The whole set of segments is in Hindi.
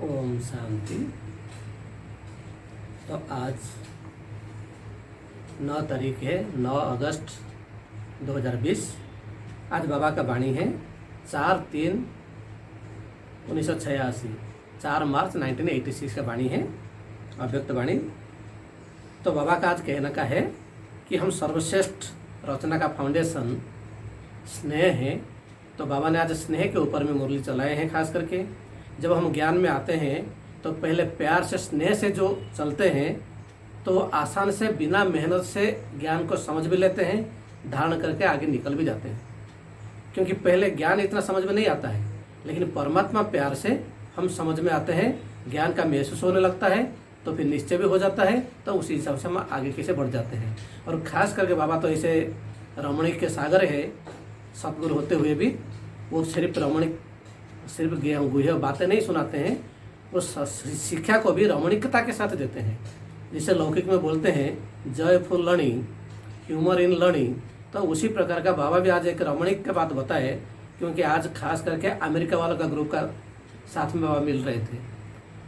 ओम शांति। तो आज 9 तारीख है, 9 अगस्त 2020। आज बाबा का वाणी है 4/3/1986, 4 मार्च 1986 का वाणी है, अव्यक्त वाणी। तो बाबा का आज कहने का है कि हम सर्वश्रेष्ठ रचना का फाउंडेशन स्नेह है। तो बाबा ने आज स्नेह के ऊपर में मुरली चलाए हैं। खास करके जब हम ज्ञान में आते हैं तो पहले प्यार से, स्नेह से जो चलते हैं तो आसान से, बिना मेहनत से ज्ञान को समझ भी लेते हैं, धारण करके आगे निकल भी जाते हैं। क्योंकि पहले ज्ञान इतना समझ में नहीं आता है, लेकिन परमात्मा प्यार से हम समझ में आते हैं, ज्ञान का महसूस होने लगता है, तो फिर निश्चय भी हो जाता है। तो उसी हिसाब से हम आगे कैसे बढ़ जाते हैं। और खास करके बाबा तो ऐसे रमणीक के सागर है, सतगुरु होते हुए भी वो सिर्फ रमणीक, सिर्फ गुह्य बातें नहीं सुनाते हैं, वो शिक्षा को भी रमणीकता के साथ देते हैं। जिसे लौकिक में बोलते हैं जयफुल लर्निंग, ह्यूमर इन लर्निंग। तो उसी प्रकार का बाबा भी आज एक रमणीक की बात बताए। क्योंकि आज खास करके अमेरिका वालों का ग्रुप का साथ में बाबा मिल रहे थे।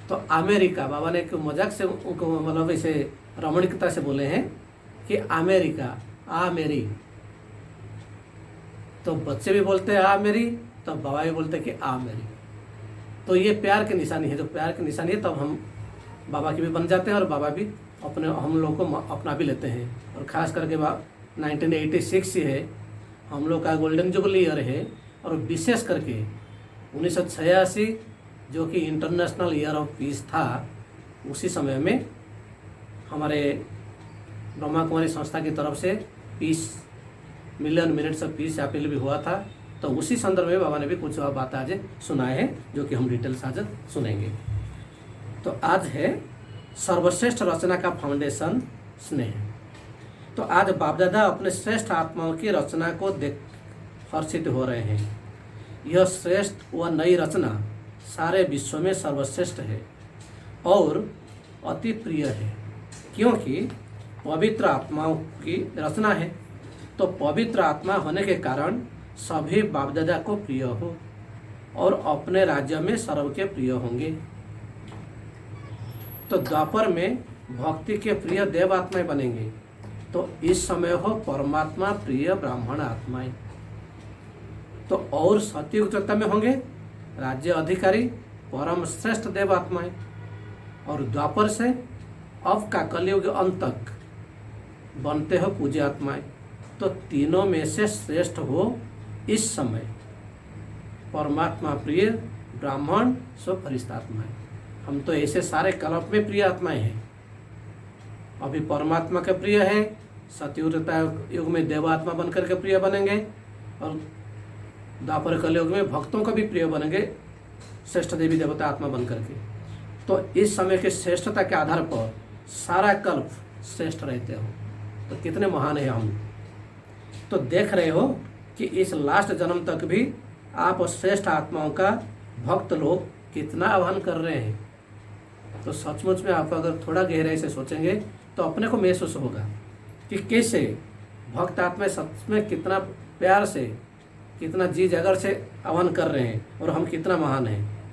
तो अमेरिका, बाबा ने एक मजाक से उनको मतलब इसे रमणीकता से बोले हैं कि अमेरिका आ मेरी। तो बच्चे भी बोलते हैं आ मेरी, तो बाबा भी बोलते हैं कि आ मेरी। तो ये प्यार की निशानी है। जो प्यार की निशानी है तब हम बाबा के भी बन जाते हैं और बाबा भी अपने हम लोग को अपना भी लेते हैं। और ख़ास करके 1986 है हम लोग का गोल्डन जुबली ईयर है। और विशेष करके 1986 जो कि इंटरनेशनल ईयर ऑफ पीस था, उसी समय में हमारे ब्रह्मा कुमारी संस्था की तरफ से peace million minutes of peace appeal भी हुआ था। तो उसी संदर्भ में बाबा ने भी कुछ बातें आज सुनाए हैं, जो कि हम डिटेल्स आज सुनेंगे। तो आज है सर्वश्रेष्ठ रचना का फाउंडेशन स्नेह। तो आज बाप दादा अपने श्रेष्ठ आत्माओं की रचना को देख हर्षित हो रहे हैं। यह श्रेष्ठ व नई रचना सारे विश्व में सर्वश्रेष्ठ है और अति प्रिय है, क्योंकि पवित्र आत्माओं की रचना है। तो पवित्र आत्मा होने के कारण सभी बाप दादा को प्रिय हो और अपने राज्य में सर्व के प्रिय होंगे। तो द्वापर में भक्ति के प्रिय देव आत्माएं बनेंगे। तो इस समय हो परमात्मा प्रिय ब्राह्मण आत्माएं। तो और सतयुग चक्र में होंगे राज्य अधिकारी परम श्रेष्ठ देव आत्माएं। और द्वापर से अब का कलयुग अंत तक बनते हो पूज्य आत्माएं। तो तीनों में से श्रेष्ठ हो इस समय परमात्मा प्रिय ब्राह्मण सो फरिश्ता आत्माएं। हम तो ऐसे सारे कल्प में प्रिय आत्माएं हैं। अभी परमात्मा के प्रिय है, सतयुग युग में देवात्मा बनकर के प्रिय बनेंगे और द्वापर कलयुग में भक्तों का भी प्रिय बनेंगे, श्रेष्ठ देवी देवता आत्मा बनकर के। तो इस समय के श्रेष्ठता के आधार पर सारा कल्प श्रेष्ठ रहते हो। तो कितने महान है हम। तो देख रहे हो कि इस लास्ट जन्म तक भी आप श्रेष्ठ आत्माओं का भक्त लोग कितना आह्वान कर रहे हैं। तो सचमुच में आप अगर थोड़ा गहराई से सोचेंगे तो अपने को महसूस होगा कि कैसे भक्त आत्मा सच में कितना प्यार से, कितना जी जागर से आह्वान कर रहे हैं और हम कितना महान हैं।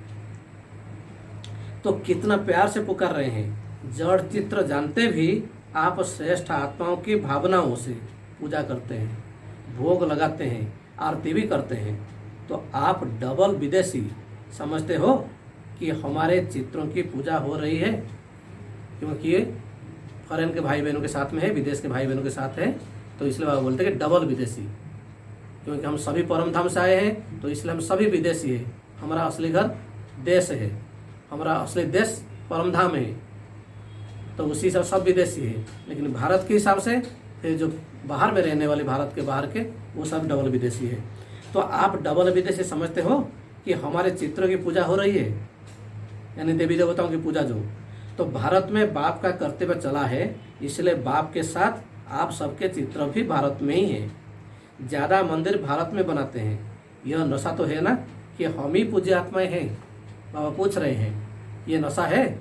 तो कितना प्यार से पुकार रहे हैं। जड़ चित्र जानते भी आप श्रेष्ठ आत्माओं की भावनाओं से पूजा करते हैं, भोग लगाते हैं, आरती भी करते हैं। तो आप डबल विदेशी समझते हो कि हमारे चित्रों की पूजा हो रही है, क्योंकि ये फॉरेन के भाई बहनों के साथ में है, विदेश के भाई बहनों के साथ है। तो इसलिए बाबा बोलते हैं कि डबल विदेशी, क्योंकि हम सभी परम धाम से आए हैं, तो इसलिए हम सभी विदेशी है। हमारा असली घर देश है, हमारा असली देश परम धाम है। तो उसी हिसाब सब विदेशी है। लेकिन भारत के हिसाब से फिर जो बाहर में रहने वाले, भारत के बाहर के, वो सब डबल विदेशी है। तो आप डबल विदेशी समझते हो कि हमारे चित्रों की पूजा हो रही है, यानी देवी देवताओं की पूजा जो। तो भारत में बाप का कर्तव्य चला है, इसलिए बाप के साथ आप सबके चित्र भी भारत में ही है। ज़्यादा मंदिर भारत में बनाते हैं। यह नशा तो है ना कि हम ही पूज्य आत्माएं हैं। बाबा पूछ रहे हैं, ये नशा है?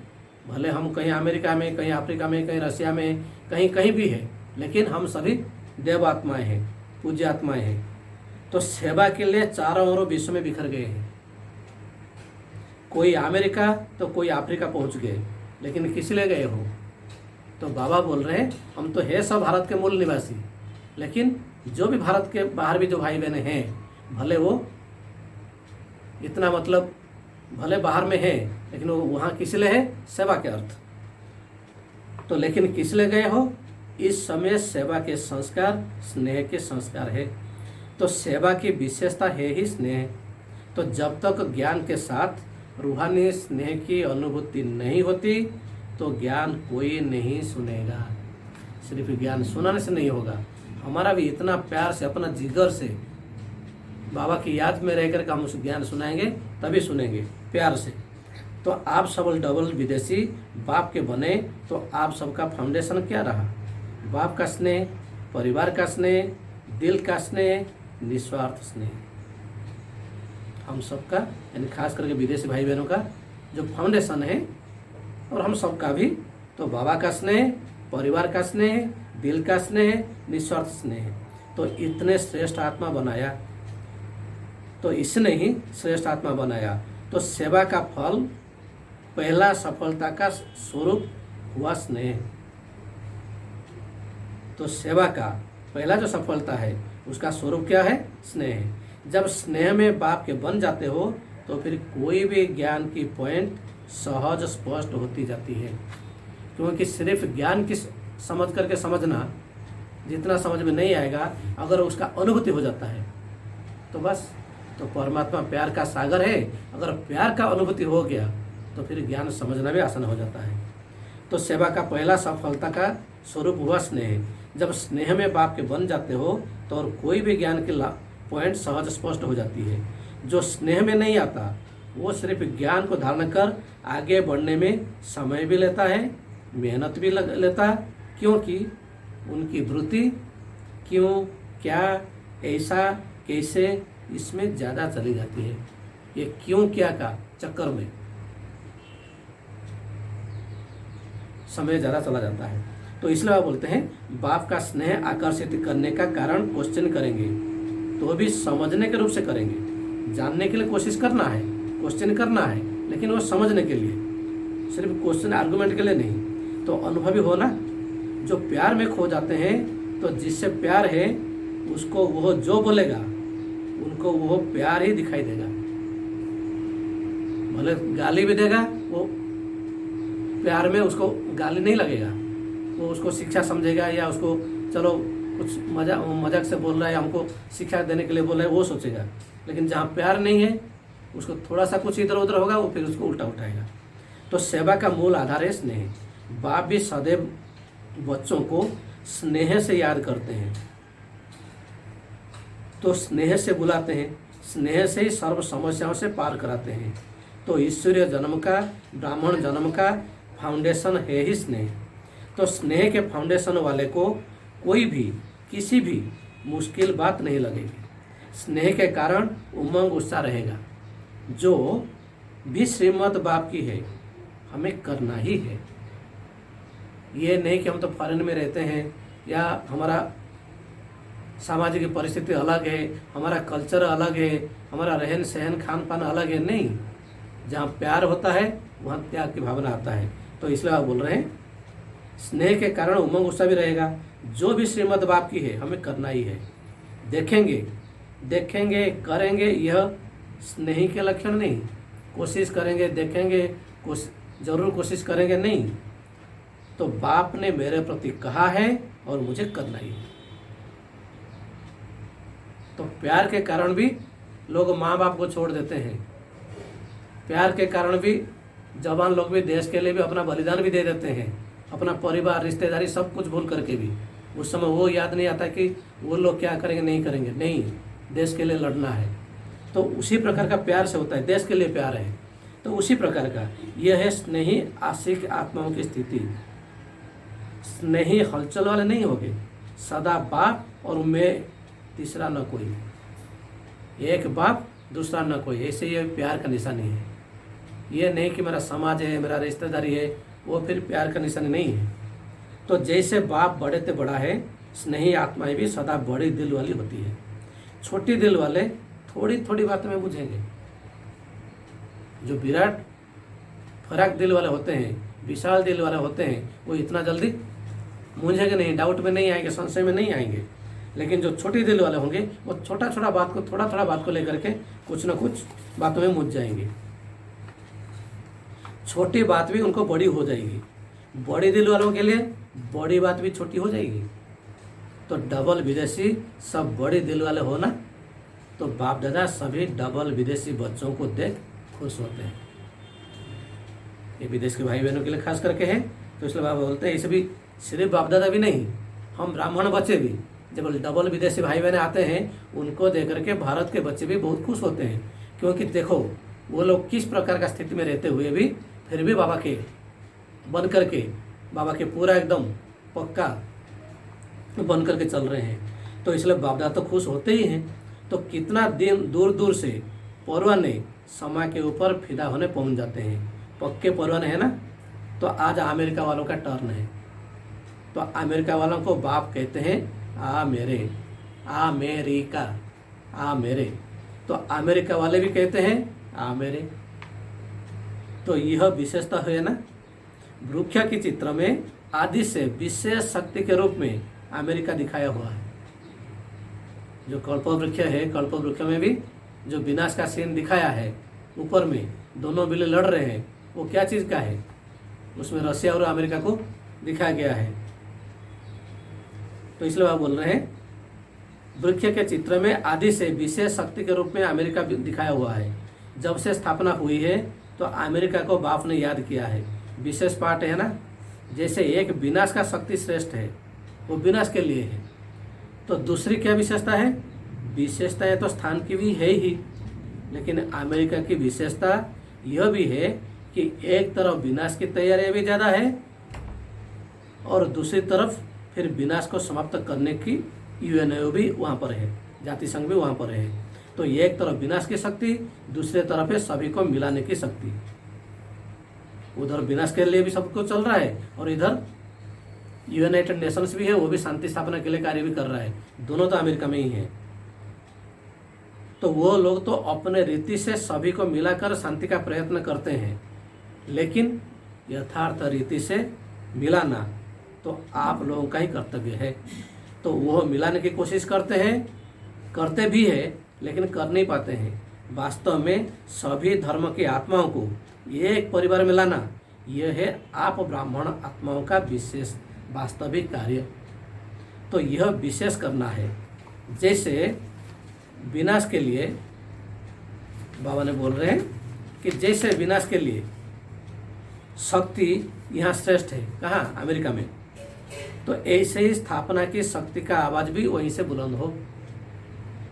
भले हम कहीं अमेरिका में, कहीं अफ्रीका में, कहीं रशिया में, कहीं कहीं भी है, लेकिन हम सभी देव आत्माएं हैं, पूज्य आत्माएं हैं। तो सेवा के लिए चारों ओर विश्व में बिखर गए हैं। कोई अमेरिका तो कोई अफ्रीका पहुंच गए, लेकिन किस लिए गए हो? तो बाबा बोल रहे हैं हम तो है सब भारत के मूल निवासी, लेकिन जो भी भारत के बाहर भी जो भाई बहनें हैं, भले वो इतना मतलब भले बाहर में है, लेकिन वो वहाँ किस लिए है? सेवा के अर्थ। तो लेकिन किस लिए गए हो? इस समय सेवा के संस्कार स्नेह के संस्कार है। तो सेवा की विशेषता है ही स्नेह। तो जब तक ज्ञान के साथ रूहानी स्नेह की अनुभूति नहीं होती तो ज्ञान कोई नहीं सुनेगा। सिर्फ ज्ञान सुनाने से नहीं होगा, हमारा भी इतना प्यार से अपना जिगर से बाबा की याद में रहकर के हम उस ज्ञान सुनाएंगे, तभी सुनेंगे प्यार से। तो आप सब डबल विदेशी बाप के बने तो आप सबका फाउंडेशन क्या रहा? बाप का स्नेह, परिवार का स्नेह, दिल का स्नेह, निस्वार्थ स्नेह। हम सबका यानी खास करके विदेशी भाई बहनों का जो फाउंडेशन है, और हम सबका भी, तो बाबा का स्नेह, परिवार का स्नेह, दिल का स्नेह, निस्वार्थ स्नेह। तो इतने श्रेष्ठ आत्मा बनाया, तो इसने ही श्रेष्ठ आत्मा बनाया। तो सेवा का फल, पहला सफलता का स्वरूप हुआ स्नेह। तो सेवा का पहला जो सफलता है उसका स्वरूप क्या है? स्नेह। जब स्नेह में बाप के बन जाते हो तो फिर कोई भी ज्ञान की पॉइंट सहज स्पष्ट होती जाती है। क्योंकि सिर्फ ज्ञान की समझ करके समझना जितना समझ में नहीं आएगा, अगर उसका अनुभूति हो जाता है तो बस, तो परमात्मा प्यार का सागर है। अगर प्यार का अनुभूति हो गया तो फिर ज्ञान समझना भी आसान हो जाता है। तो सेवा का पहला सफलता का स्वरूप हुआ स्नेह। जब स्नेह में बाप के बन जाते हो तो और कोई भी ज्ञान की पॉइंट सहज स्पष्ट हो जाती है। जो स्नेह में नहीं आता वो सिर्फ ज्ञान को धारण कर आगे बढ़ने में समय भी लेता है, मेहनत भी लेता है, क्योंकि उनकी वृत्ति क्यों, क्या, ऐसा, कैसे, इसमें ज़्यादा चली जाती है। ये क्यों क्या का चक्कर में समय ज़्यादा चला जाता है। तो इसलिए आप बोलते हैं बाप का स्नेह आकर्षित करने का कारण क्वेश्चन करेंगे तो भी समझने के रूप से करेंगे। जानने के लिए कोशिश करना है, क्वेश्चन करना है, लेकिन वो समझने के लिए, सिर्फ क्वेश्चन आर्गुमेंट के लिए नहीं। तो अनुभवी हो ना, जो प्यार में खो जाते हैं, तो जिससे प्यार है उसको वो जो बोलेगा उनको वो प्यार ही दिखाई देगा। भले गाली भी देगा, वो प्यार में उसको गाली नहीं लगेगा, वो उसको शिक्षा समझेगा, या उसको चलो कुछ मजाक से बोल रहा है, हमको शिक्षा देने के लिए बोल रहा है, वो सोचेगा। लेकिन जहाँ प्यार नहीं है उसको थोड़ा सा कुछ इधर उधर होगा, वो फिर उसको उल्टा उठाएगा। तो सेवा का मूल आधार है स्नेह। बाप भी सदैव बच्चों को स्नेह से याद करते हैं, तो स्नेह से बुलाते हैं, स्नेह से ही सर्व समस्याओं से पार कराते हैं। तो ईश्वरीय जन्म का, ब्राह्मण जन्म का फाउंडेशन है ही स्नेह। तो स्नेह के फाउंडेशन वाले को कोई भी किसी भी मुश्किल बात नहीं लगेगी। स्नेह के कारण उमंग उत्साह रहेगा। जो भी श्रीमद् बाप की है हमें करना ही है। ये नहीं कि हम तो फॉरेन में रहते हैं या हमारा सामाजिक परिस्थिति अलग है, हमारा कल्चर अलग है, हमारा रहन सहन खान पान अलग है। नहीं, जहाँ प्यार होता है वहाँ त्याग की भावना आता है। तो इसलिए आप बोल रहे हैं स्नेह के कारण उमंग उत्साह भी रहेगा। जो भी श्रीमद् बाप की है हमें करना ही है। देखेंगे करेंगे, यह स्नेही के लक्षण नहीं। कोशिश करेंगे, देखेंगे, जरूर कोशिश करेंगे नहीं। तो बाप ने मेरे प्रति कहा है और मुझे करना ही है। तो प्यार के कारण भी लोग माँ बाप को छोड़ देते हैं। प्यार के कारण भी जवान लोग भी देश के लिए भी अपना बलिदान भी दे देते हैं, अपना परिवार, रिश्तेदारी सब कुछ भूल करके भी। उस समय वो याद नहीं आता कि वो लोग क्या करेंगे नहीं करेंगे। नहीं, देश के लिए लड़ना है। तो उसी प्रकार का प्यार से होता है, देश के लिए प्यार है। तो उसी प्रकार का यह है स्नेही आशिक आत्माओं की स्थिति। स्नेही हलचल वाले नहीं होंगे, सदा बाप और मैं, तीसरा न कोई। एक बाप दूसरा न कोई, ऐसे ये प्यार का निशानी है। ये नहीं कि मेरा समाज है, मेरा रिश्तेदारी है, वो फिर प्यार का निशानी नहीं है। तो जैसे बाप बड़े से बड़ा है, स्नेही आत्माएं भी सदा बड़ी दिल वाली होती है। छोटी दिल वाले थोड़ी थोड़ी बात में बुझेंगे, जो विराट फराक दिल वाले होते हैं, विशाल दिल वाले होते हैं, वो इतना जल्दी मूंझेंगे नहीं, डाउट में नहीं आएंगे, संशय में नहीं आएंगे। लेकिन जो छोटी दिल वाले होंगे वो छोटा छोटा बात को, थोड़ा थोड़ा बात को लेकर के कुछ ना कुछ बातों में मूझ जाएंगे। छोटी बात भी उनको बड़ी हो जाएगी। बड़ी दिल वालों के लिए बड़ी बात भी छोटी हो जाएगी। तो डबल विदेशी सब बड़ी दिल वाले हो ना, तो बाप दादा सभी डबल विदेशी बच्चों को देख खुश होते हैं। ये विदेश के भाई बहनों के लिए खास करके है। तो इसलिए बाबा बोलते हैं, इसे भी सिर्फ बाप दादा भी नहीं, हम ब्राह्मण बच्चे भी जब डबल विदेशी भाई बहन आते हैं उनको देख करके भारत के बच्चे भी बहुत खुश होते हैं। क्योंकि देखो वो लोग किस प्रकार का स्थिति में रहते हुए भी फिर भी बाबा के बन करके, बाबा के पूरा एकदम पक्का बन करके चल रहे हैं। तो इसलिए बाप दादा तो खुश होते ही हैं। तो कितना दिन दूर दूर से परवाने समय के ऊपर फिदा होने पहुंच जाते हैं। पक्के परवाने हैं ना। तो आज अमेरिका वालों का टर्न है। तो अमेरिका वालों को बाप कहते हैं आ मेरे, अमेरिका, आ मेरे। तो अमेरिका वाले भी कहते हैं आ मेरे। तो यह विशेषता है ना। वृक्ष के चित्र में आदि से विशेष शक्ति के रूप में अमेरिका दिखाया हुआ है। जो कल्प वृक्ष है, कल्प वृक्ष में भी जो विनाश का सीन दिखाया है, ऊपर में दोनों बिल्ली लड़ रहे हैं, वो क्या चीज़ का है? उसमें रशिया और अमेरिका को दिखाया गया है। तो इसलिए आप बोल रहे हैं वृक्ष के चित्र में आदि से विशेष शक्ति के रूप में अमेरिका दिखाया हुआ है। जब से स्थापना हुई है तो अमेरिका को बाप ने याद किया है। विशेष पाठ है ना। जैसे एक विनाश का शक्ति श्रेष्ठ है, वो विनाश के लिए है, तो दूसरी क्या विशेषता है? विशेषताएं तो स्थान की भी है ही, लेकिन अमेरिका की विशेषता यह भी है कि एक तरफ विनाश की तैयारी भी ज़्यादा है और दूसरी तरफ फिर विनाश को समाप्त करने की यूएनओ भी वहाँ पर है, जाति संघ भी वहाँ पर है। तो एक तरफ विनाश की शक्ति, दूसरे तरफ है सभी को मिलाने की शक्ति। उधर विनाश के लिए भी सब कुछ चल रहा है और इधर यूनाइटेड नेशंस भी है, वो भी शांति स्थापना के लिए कार्य भी कर रहा है। दोनों तो अमेरिका में ही है। तो वो लोग तो अपने रीति से सभी को मिलाकर शांति का प्रयत्न करते हैं, लेकिन यथार्थ रीति से मिलाना तो आप लोगों का ही कर्तव्य है। तो वो मिलाने की कोशिश करते हैं, करते भी है, लेकिन कर नहीं पाते हैं। वास्तव में सभी धर्म की आत्माओं को एक परिवार में लाना, यह है आप ब्राह्मण आत्माओं का विशेष वास्तविक कार्य। तो यह विशेष करना है। जैसे विनाश के लिए बाबा ने बोल रहे हैं कि जैसे विनाश के लिए शक्ति यहाँ श्रेष्ठ है, कहाँ? अमेरिका में। तो ऐसे ही स्थापना की शक्ति का आवाज भी वहीं से बुलंद हो।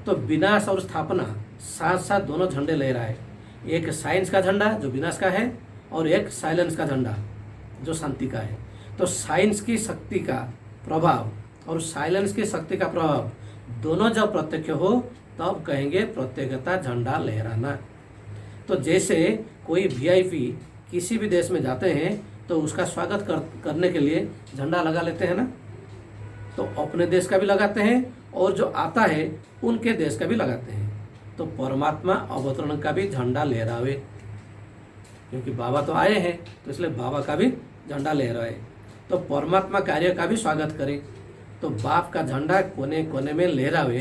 तो विनाश और स्थापना साथ साथ दोनों झंडे ले रहा है। एक साइंस का झंडा जो विनाश का है और एक साइलेंस का झंडा जो शांति का है। तो साइंस की शक्ति का प्रभाव और साइलेंस की शक्ति का प्रभाव दोनों जब प्रत्यक्ष हो तब कहेंगे प्रत्येकता झंडा लहराना। तो जैसे कोई वीआईपी किसी भी देश में जाते हैं तो उसका स्वागत करने के लिए झंडा लगा लेते हैं ना। तो अपने देश का भी लगाते हैं और जो आता है उनके देश का भी लगाते हैं। तो परमात्मा अवतरण का भी झंडा लहरावे, क्योंकि बाबा तो आए हैं, तो इसलिए बाबा का भी झंडा लहराए। तो परमात्मा कार्य का भी स्वागत करे। तो बाप का झंडा कोने कोने में लहरावे,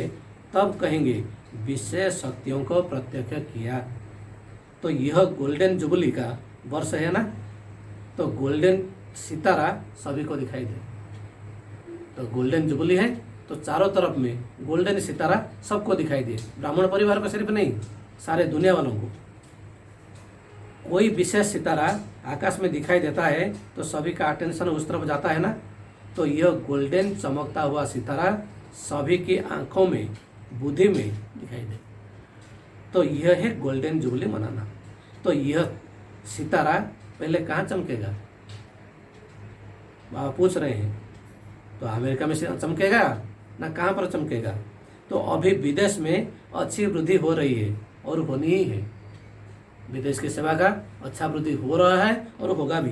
तब कहेंगे विशेष शक्तियों को प्रत्यक्ष किया। तो यह गोल्डन जुबली का वर्ष है ना। तो गोल्डन सितारा सभी को दिखाई दे। तो गोल्डन जुबली है तो चारों तरफ में गोल्डन सितारा सबको दिखाई दे। ब्राह्मण परिवार को सिर्फ नहीं, सारे दुनिया वालों को। कोई विशेष सितारा आकाश में दिखाई देता है तो सभी का अटेंशन उस तरफ जाता है ना। तो यह गोल्डन चमकता हुआ सितारा सभी की आंखों में, बुद्धि में दिखाई दे। तो यह है गोल्डन जुबली मनाना। तो यह सितारा पहले कहाँ चमकेगा? बाबा पूछ रहे हैं। तो अमेरिका में चमकेगा ना, कहाँ पर चमकेगा? तो अभी विदेश में अच्छी वृद्धि हो रही है और होनी ही है। विदेश की सेवा का अच्छा वृद्धि हो रहा है और होगा भी।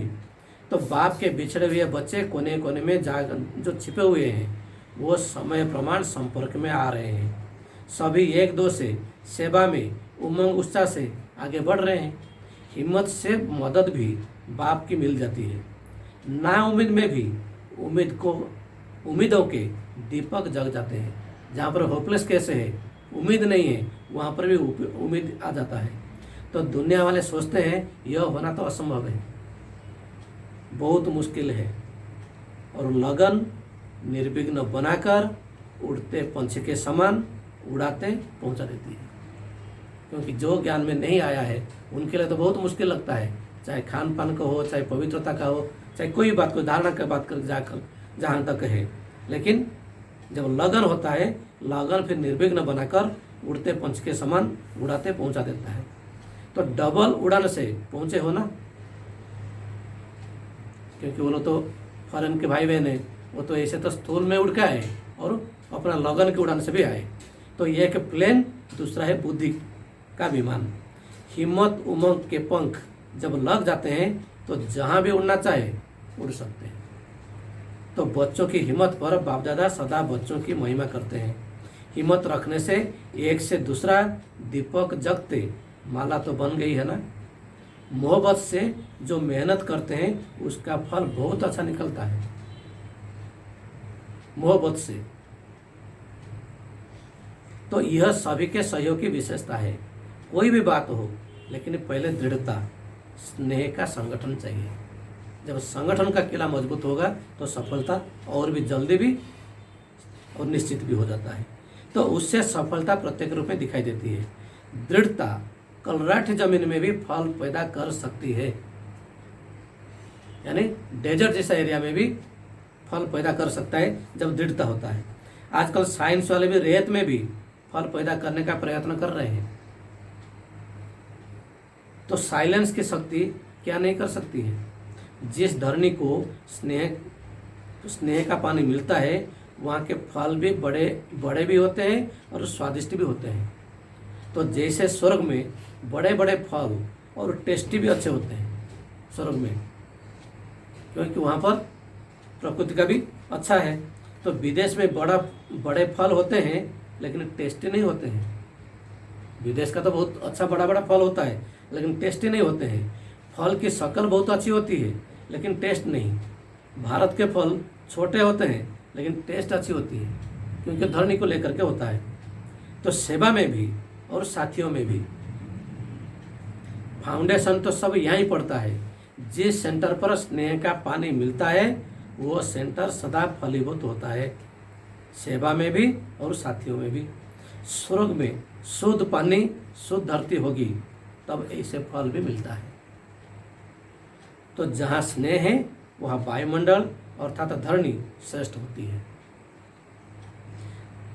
तो बाप के बिछड़े हुए बच्चे कोने कोने में जो छिपे हुए हैं वो समय प्रमाण संपर्क में आ रहे हैं। सभी एक दो से सेवा में उमंग उत्साह से आगे बढ़ रहे हैं। हिम्मत से मदद भी बाप की मिल जाती है। नाउम्मीद में भी उम्मीदों के दीपक जग जाते हैं। जहाँ पर होपलेस कैसे है, उम्मीद नहीं है, वहाँ पर भी उम्मीद आ जाता है। तो दुनिया वाले सोचते हैं यह होना तो असंभव है, बहुत मुश्किल है, और लगन निर्विघ्न बनाकर उड़ते पंछी के समान उड़ाते पहुंचा देती है। क्योंकि जो ज्ञान में नहीं आया है उनके लिए तो बहुत मुश्किल लगता है, चाहे खान पान का हो, चाहे पवित्रता का हो, चाहे कोई बात, कोई धारणा की बात कर जाकर जहाँ तक है। लेकिन जब लगन होता है, लगन फिर निर्विघ्न बनाकर उड़ते पंछ के समान उड़ाते पहुंचा देता है। तो डबल उड़ान से पहुंचे हो ना, क्योंकि वो लोग तो फॉरेन के भाई बहन है, वो तो ऐसे तो स्थूल में उड़ के आए और अपना लगन की उड़ान से भी आए। तो एक प्लेन, दूसरा है बुद्धि का विमान। हिम्मत उमंग के पंख जब लग जाते हैं तो जहाँ भी उड़ना चाहे उड़ सकते हैं। तो बच्चों की हिम्मत पर बाप दादा सदा बच्चों की महिमा करते हैं। हिम्मत रखने से एक से दूसरा दीपक जगते माला तो बन गई है ना। मोहब्बत से जो मेहनत करते हैं उसका फल बहुत अच्छा निकलता है। मोहब्बत से तो यह सभी के सहयोग की विशेषता है। कोई भी बात हो, लेकिन पहले दृढ़ता, स्नेह का संगठन चाहिए। जब संगठन का किला मजबूत होगा तो सफलता और भी जल्दी भी और निश्चित भी हो जाता है। तो उससे सफलता प्रत्येक रूप में दिखाई देती है। दृढ़ता कलराठ जमीन में भी फल पैदा कर सकती है, यानी डेजर्ट जैसा एरिया में भी फल पैदा कर सकता है जब दृढ़ता होता है। आजकल साइंस वाले भी रेत में भी फल पैदा करने का प्रयत्न कर रहे हैं। तो साइलेंस की शक्ति क्या नहीं कर सकती है। जिस धरनी को स्नेह का पानी मिलता है, वहाँ के फल भी बड़े बड़े भी होते हैं और स्वादिष्ट भी होते हैं। तो जैसे स्वर्ग में बड़े बड़े फल और टेस्टी भी अच्छे होते हैं स्वर्ग में, क्योंकि वहाँ पर प्रकृति का भी अच्छा है। तो विदेश में बड़े फल होते हैं लेकिन टेस्टी नहीं होते हैं। विदेश का तो बहुत अच्छा बड़ा बड़ा फल होता है लेकिन टेस्टी नहीं होते हैं। फल की शक्ल बहुत अच्छी होती है लेकिन टेस्ट नहीं। भारत के फल छोटे होते हैं लेकिन टेस्ट अच्छी होती है, क्योंकि धरनी को लेकर के होता है। तो सेवा में भी और साथियों में भी फाउंडेशन तो सब यहाँ ही पड़ता है। जिस सेंटर पर स्नेह का पानी मिलता है वो सेंटर सदा फलीभूत होता है, सेवा में भी और साथियों में भी। स्वर्ग में शुद्ध पानी शुद्ध धरती होगी तब ऐसे फल भी मिलता है। तो जहाँ स्नेह है वहाँ वायुमंडल अर्थात धरनी श्रेष्ठ होती है।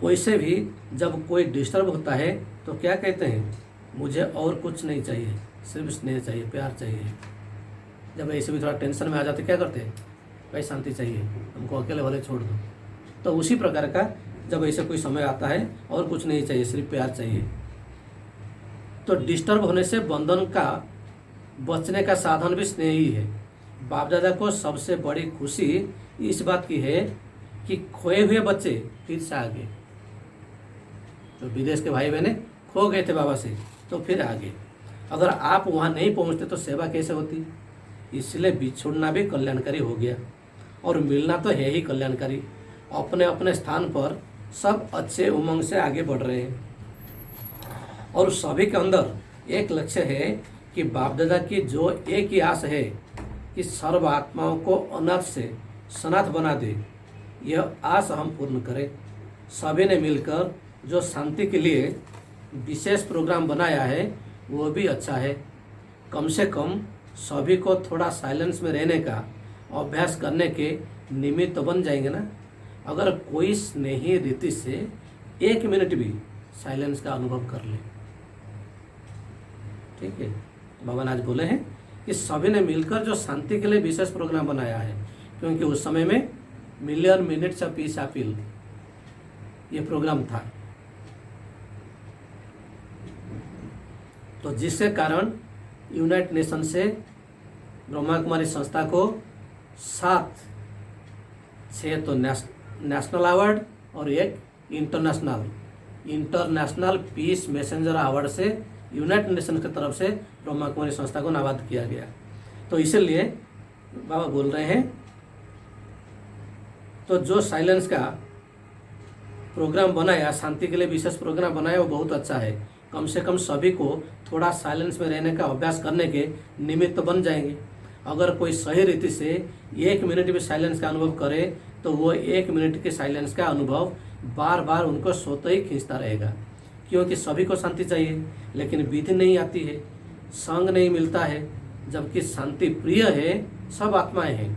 वैसे भी जब कोई डिस्टर्ब होता है तो क्या कहते हैं, मुझे और कुछ नहीं चाहिए, सिर्फ स्नेह चाहिए, प्यार चाहिए। जब ऐसे भी थोड़ा टेंशन में आ जाते क्या करते हैं, भाई शांति चाहिए, हमको अकेले वाले छोड़ दो। तो उसी प्रकार का जब ऐसे कोई समय आता है और कुछ नहीं चाहिए, सिर्फ प्यार चाहिए। तो डिस्टर्ब होने से बंधन का बचने का साधन भी स्नेह ही है। बाप दादा को सबसे बड़ी खुशी इस बात की है कि खोए हुए बच्चे फिर से आ गए। तो विदेश के भाई बहने खो गए थे बाबा से तो फिर आ गए। अगर आप वहाँ नहीं पहुँचते तो सेवा कैसे होती। इसलिए बिछुड़ना भी कल्याणकारी हो गया और मिलना तो है ही कल्याणकारी। अपने अपने स्थान पर सब अच्छे उमंग से आगे बढ़ रहे हैं और सभी के अंदर एक लक्ष्य है कि बाप दादा की जो एक ही आस है कि सर्व आत्माओं को अनाथ से सनाथ बना दे, यह आस हम पूर्ण करें। सभी ने मिलकर जो शांति के लिए विशेष प्रोग्राम बनाया है वो भी अच्छा है। कम से कम सभी को थोड़ा साइलेंस में रहने का अभ्यास करने के निमित्त बन जाएंगे ना। अगर कोई स्नेही रीति से 1 मिनट भी साइलेंस का अनुभव कर ले, ठीक है। भगवान आज बोले हैं कि सभी ने मिलकर जो शांति के लिए विशेष प्रोग्राम बनाया है, क्योंकि उस समय में million minutes of peace appeal ये प्रोग्राम था। तो जिसके कारण यूनाइटेड नेशन से ब्रह्मा कुमारी संस्था को 6 तो नेशनल अवार्ड और एक इंटरनेशनल पीस मैसेंजर अवार्ड से यूनाइटेड नेशन की तरफ से ब्रह्मा कुमारी संस्था को नाबाद किया गया। तो इसीलिए बाबा बोल रहे हैं, तो जो साइलेंस का प्रोग्राम बनाया, शांति के लिए विशेष प्रोग्राम बनाया, वो बहुत अच्छा है। कम से कम सभी को थोड़ा साइलेंस में रहने का अभ्यास करने के निमित्त तो बन जाएंगे। अगर कोई सही रीति से 1 मिनट भी साइलेंस का अनुभव करे तो वो 1 मिनट के साइलेंस का अनुभव बार बार उनको स्वतः ही खींचता रहेगा, क्योंकि सभी को शांति चाहिए, लेकिन विधि नहीं आती है, संग नहीं मिलता है, जबकि शांति प्रिय है, सब आत्माएं हैं।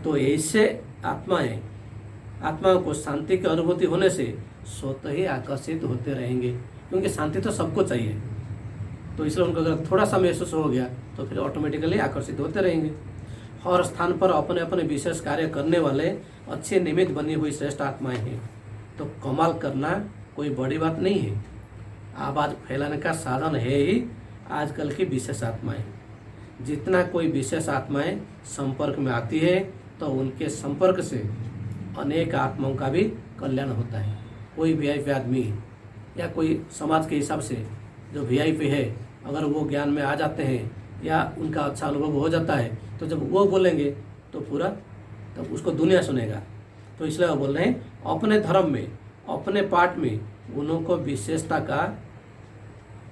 तो ऐसे आत्माओं को शांति की अनुभूति होने से स्वतः ही आकर्षित होते रहेंगे, क्योंकि शांति तो सबको चाहिए। तो इसलिए उनको अगर थोड़ा सा महसूस हो गया तो फिर ऑटोमेटिकली आकर्षित होते रहेंगे। हर स्थान पर अपने अपने विशेष कार्य करने वाले अच्छे निमित्त बनी हुई श्रेष्ठ आत्माएं हैं। तो कमाल करना कोई बड़ी बात नहीं है। आवाज़ फैलाने का साधन है ही आजकल की विशेष आत्माएं। जितना कोई विशेष आत्माएं संपर्क में आती है तो उनके संपर्क से अनेक आत्माओं का भी कल्याण होता है। कोई वीआईपी आदमी या कोई समाज के हिसाब से जो वीआईपी है, अगर वो ज्ञान में आ जाते हैं या उनका अच्छा अनुभव हो जाता है, तो जब वो बोलेंगे तो पूरा तब उसको दुनिया सुनेगा। तो इसलिए वो बोल रहे हैं, अपने धर्म में, अपने पाठ में उन्हों को विशेषता का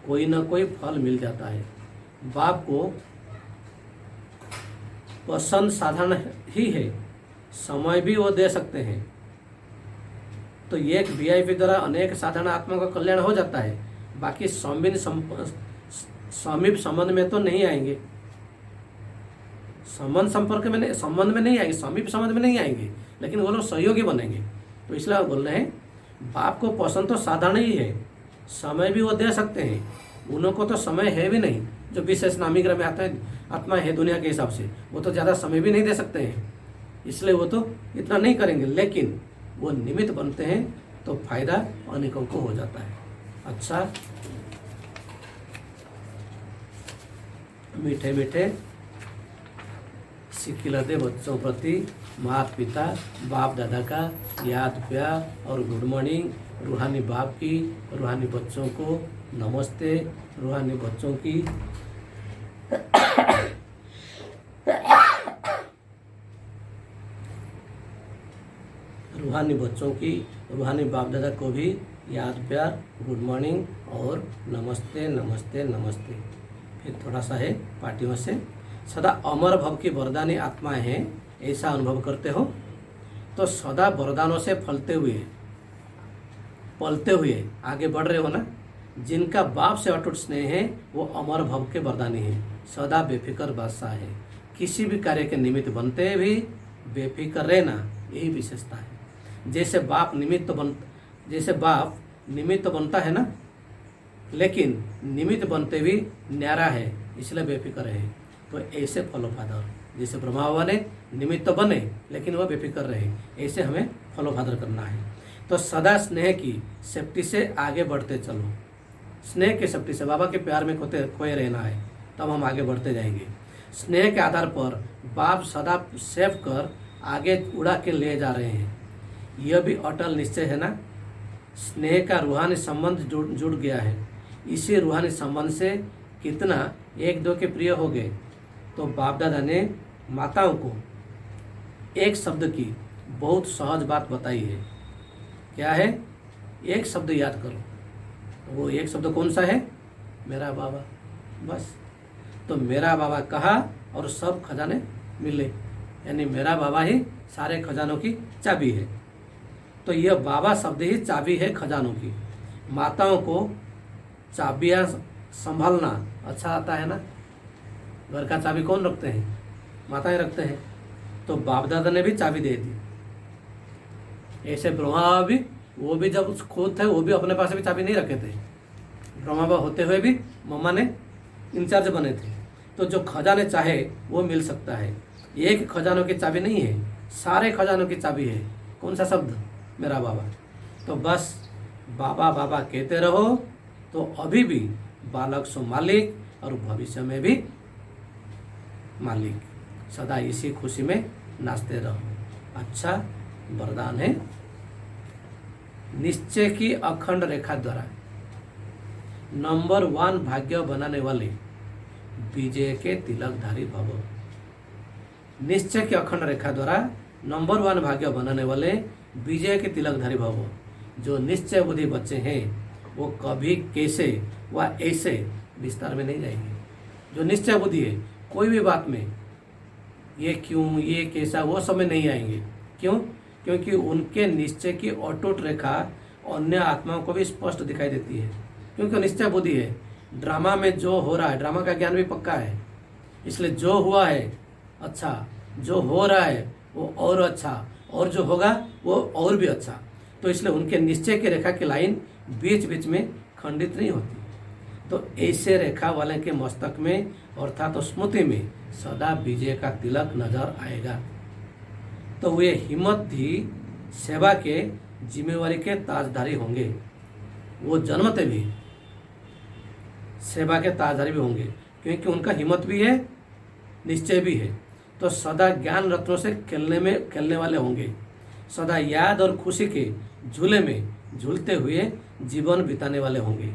कोई ना कोई फल मिल जाता है। बाप को पसंद साधारण ही है, समय भी वो दे सकते हैं। तो एक वीआईपी द्वारा अनेक साधारण आत्मा का कल्याण हो जाता है। बाकी समीप संबंध में तो नहीं आएंगे, संबंध में नहीं आएंगे, समीप संबंध में नहीं आएंगे, लेकिन वो लोग सहयोगी बनेंगे। तो इसलिए वो बोल रहे हैं, बाप को पसंद तो साधारण ही है, समय भी वो दे सकते हैं। उन्हों को तो समय है भी नहीं, जो विशेष नामी ग्रह में आता है आत्मा है दुनिया के हिसाब से, वो तो ज़्यादा समय भी नहीं दे सकते हैं, इसलिए वो तो इतना नहीं करेंगे। लेकिन वो निमित्त बनते हैं तो फायदा अनेकों को हो जाता है। अच्छा, मीठे मीठे सिखिलते बच्चों प्रति माता पिता बाप दादा का याद प्यार और गुड मॉर्निंग। रूहानी बाप की, रूहानी बच्चों को नमस्ते। रूहानी बच्चों की रूहानी बाप दादा को भी याद प्यार, गुड मॉर्निंग और नमस्ते नमस्ते नमस्ते। फिर थोड़ा सा है पार्टियों से, सदा अमर भव की वरदानी आत्माएं हैं, ऐसा अनुभव करते हो तो सदा वरदानों से पलते हुए आगे बढ़ रहे हो ना। जिनका बाप से अटूट स्नेह है वो अमर भव के वरदानी है, सदा बेफिक्र बादशाह है। किसी भी कार्य के निमित्त बनते भी बेफिक्र रहना, यही विशेषता है। जैसे बाप निमित्त बनता है ना, लेकिन निमित्त बनते भी न्यारा है, इसलिए बेफिक्र है। तो ऐसे फॉलो फादर, जैसे ब्रह्मा बाबा ने निमित्त बने लेकिन वह बेफिक्र रहे, ऐसे हमें फॉलो फादर करना है। तो सदा स्नेह की सेफ्टी से आगे बढ़ते चलो। स्नेह की सेफ्टी से, बाबा के प्यार में खोए रहना है, तब हम आगे बढ़ते जाएंगे। स्नेह के आधार पर बाप सदा सेफ कर आगे उड़ा के ले जा रहे हैं, यह भी अटल निश्चय है ना। स्नेह का रूहानी संबंध जुड़ गया है। इसी रूहानी संबंध से कितना एक दो के प्रिय हो गए। तो बाप दादा ने माताओं को एक शब्द की बहुत सहज बात बताई है। क्या है? एक शब्द याद करो। वो एक शब्द कौन सा है? मेरा बाबा। बस, तो मेरा बाबा कहा और सब खजाने मिले, यानी मेरा बाबा ही सारे खजानों की चाबी है। तो यह बाबा शब्द ही चाबी है खजानों की। माताओं को चाबियाँ संभालना अच्छा आता है ना। घर का चाबी कौन रखते हैं? माताएं रखते हैं। तो बाप दादा ने भी चाबी दे दी। ऐसे ब्रह्मा बाबा भी, वो भी जब खुद थे वो भी अपने पास भी चाबी नहीं रखे थे। ब्रह्मा बाबा होते हुए भी मम्मा ने इंचार्ज बने थे। तो जो खजाने चाहे वो मिल सकता है। एक खजानों की चाबी नहीं है, सारे खजानों की चाबी है। कौन सा शब्द? मेरा बाबा। तो बस बाबा बाबा कहते रहो, तो अभी भी बालक सो मालिक और भविष्य में भी मालिक। सदा इसी खुशी में नाचते रहो। अच्छा वरदान है, निश्चय की अखंड रेखा द्वारा नंबर 1 भाग्य बनाने वाले विजय के तिलकधारी भव। निश्चय की अखंड रेखा द्वारा नंबर 1 भाग्य बनाने वाले विजय के तिलकधारी भव। जो निश्चय बुद्धि बच्चे हैं वो कभी कैसे व ऐसे विस्तार में नहीं जाएंगे। जो निश्चय बुद्धि है, कोई भी बात में ये क्यों, ये कैसा, वो समय नहीं आएंगे। क्यों? क्योंकि उनके निश्चय की अटूट रेखा अन्य आत्माओं को भी स्पष्ट दिखाई देती है। क्योंकि निश्चय बुद्धि है। ड्रामा में जो हो रहा है, ड्रामा का ज्ञान भी पक्का है, इसलिए जो हुआ है अच्छा, जो हो रहा है वो और अच्छा, और जो होगा वो और भी अच्छा। तो इसलिए उनके निश्चय की रेखा की लाइन बीच बीच में खंडित नहीं होती। तो ऐसे रेखा वाले के मस्तक में अर्थात तो स्मृति में सदा विजय का तिलक नजर आएगा। तो वे हिम्मत दी सेवा के जिम्मेवारी के ताजधारी होंगे। वो जन्मते भी सेवा के ताजधारी भी होंगे, क्योंकि उनका हिम्मत भी है, निश्चय भी है। तो सदा ज्ञान रत्नों से खेलने वाले होंगे। सदा याद और खुशी के झूले में झूलते हुए जीवन बिताने वाले होंगे।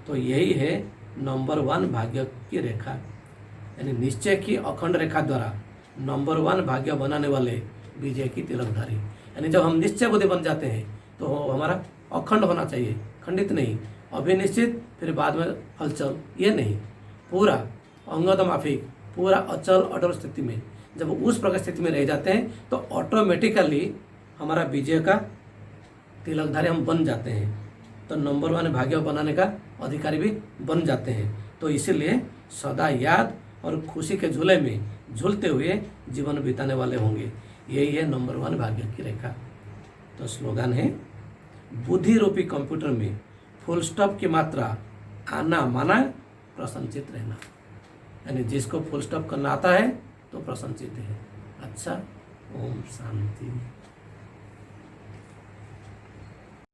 तो यही है नंबर 1 भाग्य की रेखा, यानी निश्चय की अखंड रेखा द्वारा नंबर 1 भाग्य बनाने वाले विजय की तिलकधारी। यानी जब हम निश्चय बुद्धि बन जाते हैं तो हमारा अखंड होना चाहिए, खंडित नहीं। अभी निश्चित फिर बाद में हलचल, ये नहीं। पूरा अंगद माफिक, पूरा अचल अटल स्थिति में जब उस प्रकार स्थिति में रह जाते हैं तो ऑटोमेटिकली हमारा विजय का तिलकधारी हम बन जाते हैं। तो नंबर 1 भाग्य बनाने का अधिकारी भी बन जाते हैं। तो इसीलिए सदा याद और खुशी के झूले में झूलते हुए जीवन बिताने वाले होंगे। यही है नंबर 1 भाग्य की रेखा। तो स्लोगन है, बुद्धि रूपी कंप्यूटर में फुल स्टॉप की मात्रा आना माना, प्रसन्नचित रहना। यानी जिसको फुल स्टॉप करना आता है तो प्रसन्नचित है। अच्छा, ओम शांति।